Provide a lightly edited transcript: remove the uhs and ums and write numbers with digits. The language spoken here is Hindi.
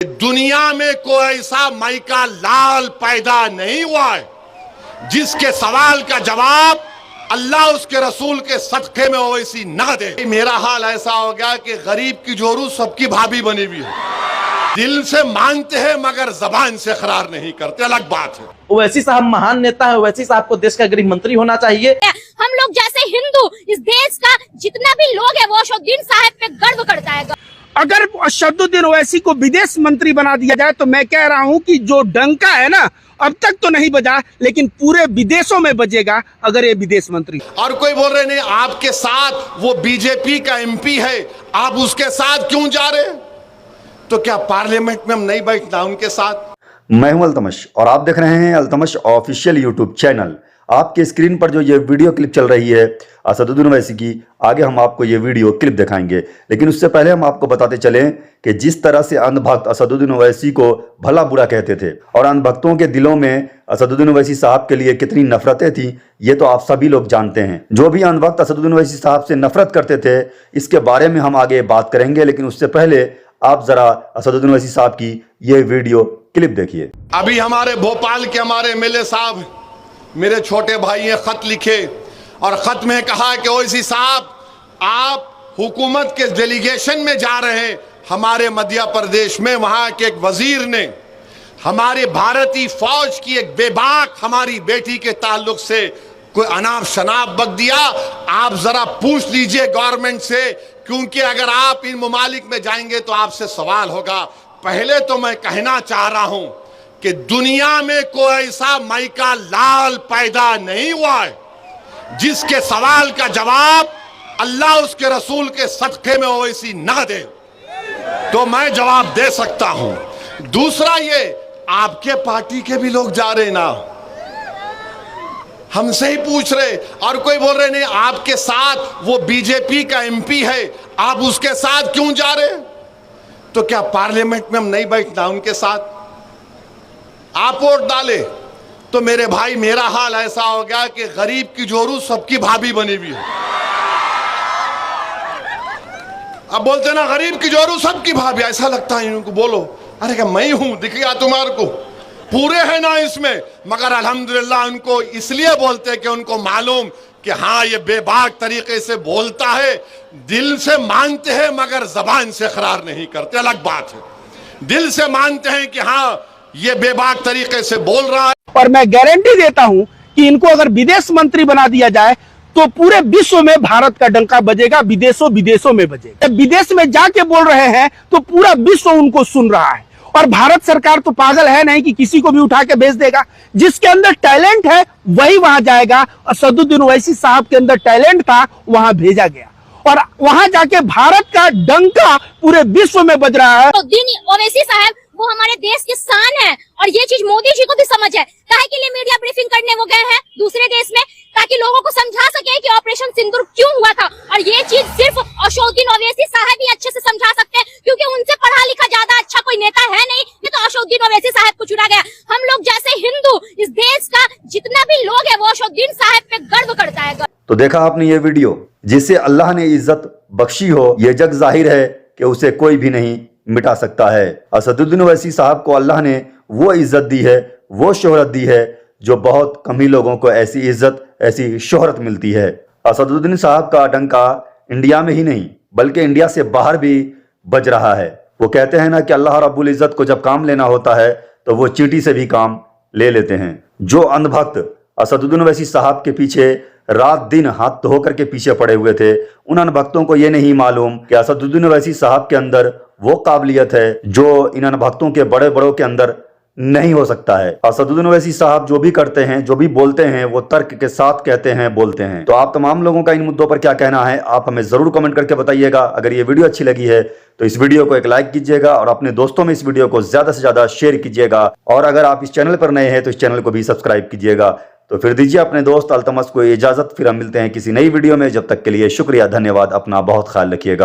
दुनिया में कोई ऐसा माइका लाल पैदा नहीं हुआ है जिसके सवाल का जवाब अल्लाह उसके रसूल के सदक़े में ओवैसी न दे। मेरा हाल ऐसा हो गया कि गरीब की जोरू सबकी भाभी बनी हुई है। दिल से मानते हैं मगर जबान से इकरार नहीं करते, अलग बात है। ओवैसी साहब महान नेता है, ओवैसी साहब को देश का गृह मंत्री होना चाहिए। हम लोग जैसे हिंदू इस देश का जितना भी लोग है वो असदुद्दीन साहब पे गर्व करता है। अगर असदुद्दीन ओवैसी को विदेश मंत्री बना दिया जाए तो मैं कह रहा हूं कि जो डंका है ना, अब तक तो नहीं बजा लेकिन पूरे विदेशों में बजेगा अगर ये विदेश मंत्री। और कोई बोल रहे नहीं आपके साथ वो बीजेपी का एमपी है, आप उसके साथ क्यों जा रहे? तो क्या पार्लियामेंट में हम नहीं बैठना उनके साथ? मैं हूं अल्तमश और आप देख रहे हैं अल्तमश ऑफिशियल यूट्यूब चैनल। आपके स्क्रीन पर जो ये वीडियो क्लिप चल रही है असदुद्दीन ओवैसी की, आगे हम आपको ये वीडियो क्लिप दिखाएंगे, लेकिन उससे पहले हम आपको बताते चलें कि जिस तरह से अंधभक्त असदुद्दीन ओवैसी को भला बुरा कहते थे और अंधभक्तों के दिलों में असदुद्दीन ओवैसी साहब के लिए कितनी नफरतें थी, ये तो आप सभी लोग जानते हैं। जो भी अंधभक्त असदुद्दीन ओवैसी साहब से नफरत करते थे, इसके बारे में हम आगे बात करेंगे, लेकिन उससे पहले आप जरा असदुद्दीन ओवैसी साहब की ये वीडियो क्लिप देखिए। अभी हमारे भोपाल के हमारे एमएलए साहब, मेरे छोटे भाई ने खत लिखे और खत में कहा कि ओवैसी साहब आप हुकूमत के डेलीगेशन में जा रहे हैं हमारे मध्य प्रदेश में, वहां के एक वजीर ने हमारे भारतीय फौज की एक बेबाक हमारी बेटी के ताल्लुक से कोई अनाप शनाप बक दिया। आप जरा पूछ लीजिए गवर्नमेंट से, क्योंकि अगर आप इन ममालिक में जाएंगे तो आपसे सवाल होगा। पहले तो मैं कहना चाह रहा हूं कि दुनिया में कोई ऐसा माइका लाल पैदा नहीं हुआ है जिसके सवाल का जवाब अल्लाह उसके रसूल के सदक़े में ओवैसी न दे, तो मैं जवाब दे सकता हूं। दूसरा, ये आपके पार्टी के भी लोग जा रहे ना, हमसे ही पूछ रहे, और कोई बोल रहे नहीं आपके साथ वो बीजेपी का एमपी है, आप उसके साथ क्यों जा रहे? तो क्या पार्लियामेंट में हम नहीं बैठना उनके साथ? आप वोट डाले तो मेरे भाई मेरा हाल ऐसा हो गया कि गरीब की जोरू सबकी भाभी बनी हुई है। अब बोलते ना गरीब की जोरू सबकी भाभी, ऐसा लगता है इनको। बोलो अरे क्या मैं हूं, दिख गया तुम्हारे को? पूरे हैं ना इसमें, मगर अल्हम्दुलिल्लाह उनको इसलिए बोलते कि उनको मालूम कि हाँ ये बेबाक तरीके से बोलता है, दिल से मानते हैं मगर जबान से इकरार नहीं करते, अलग बात है। दिल से मानते हैं कि हाँ ये बेबाक तरीके से बोल रहा है। और मैं गारंटी देता हूं कि इनको अगर विदेश मंत्री बना दिया जाए तो पूरे विश्व में भारत का डंका बजेगा, विदेशों विदेशों में बजेगा। विदेश में जाके बोल रहे हैं तो पूरा विश्व उनको सुन रहा है। और भारत सरकार तो पागल है नहीं कि किसी को भी उठा के भेज देगा। जिसके अंदर टैलेंट है वही वहां जाएगा। असदुद्दीन ओवैसी साहब के अंदर टैलेंट था, वहां भेजा गया और वहां जाके भारत का डंका पूरे विश्व में बज रहा है। असदुद्दीन ओवैसी साहब वो हमारे देश की शान है और ये चीज मोदी जी को भी समझ है। काहे के लिए मीडिया ब्रीफिंग करने वो गए हैं दूसरे देश में, ताकि लोगों को समझा सके कि ऑपरेशन सिंदूर क्यों हुआ था। और ये चीज सिर्फ असदुद्दीन ओवैसी साहब ही अच्छे से समझा सकते हैं, क्योंकि उनसे पढ़ा लिखा ज्यादा अच्छा कोई नेता है नहीं। ये तो असदुद्दीन ओवैसी साहब को चुना गया। हम लोग जैसे हिंदू इस देश का जितना भी लोग है वो असदुद्दीन साहब पे गर्व करता है। तो देखा आपने ये वीडियो, जिसे अल्लाह ने इज्जत बख्शी हो, ये जग जाहिर है कि उसे कोई भी नहीं मिटा सकता है। असदुद्दीन ओवैसी साहब को अल्लाह ने वो इज्जत दी है, वो शोहरत दी है जो बहुत कम ही लोगों को ऐसी इज्जत, ऐसी शोहरत मिलती है। असदुद्दीन साहब का डंका इंडिया में ही नहीं बल्कि इंडिया से बाहर भी बज रहा है। वो कहते हैं ना कि अल्लाह रब्बुल इज्जत को जब काम लेना होता है तो वो चींटी से भी काम ले लेते हैं। जो अंधभक्त असदुद्दीन ओवैसी साहब के पीछे रात दिन हाथ धो करके पीछे पड़े हुए थे, उन अनभक्तों को ये नहीं मालूम कि असदुद्दीन ओवैसी साहब के अंदर वो काबिलियत है जो इन अनभक्तों के बड़े बड़ों के अंदर नहीं हो सकता है। असदुद्दीन ओवैसी साहब जो भी करते हैं, जो भी बोलते हैं, वो तर्क के साथ कहते हैं, बोलते हैं। तो आप तमाम लोगों का इन मुद्दों पर क्या कहना है, आप हमें जरूर कमेंट करके बताइएगा। अगर ये वीडियो अच्छी लगी है तो इस वीडियो को एक लाइक कीजिएगा और अपने दोस्तों में इस वीडियो को ज्यादा से ज्यादा शेयर कीजिएगा। और अगर आप इस चैनल पर नए हैं तो इस चैनल को भी सब्सक्राइब कीजिएगा। तो फिर दीजिए अपने दोस्त अल्तमश को इजाजत, फिर हम मिलते हैं किसी नई वीडियो में। जब तक के लिए शुक्रिया, धन्यवाद, अपना बहुत ख्याल रखिएगा।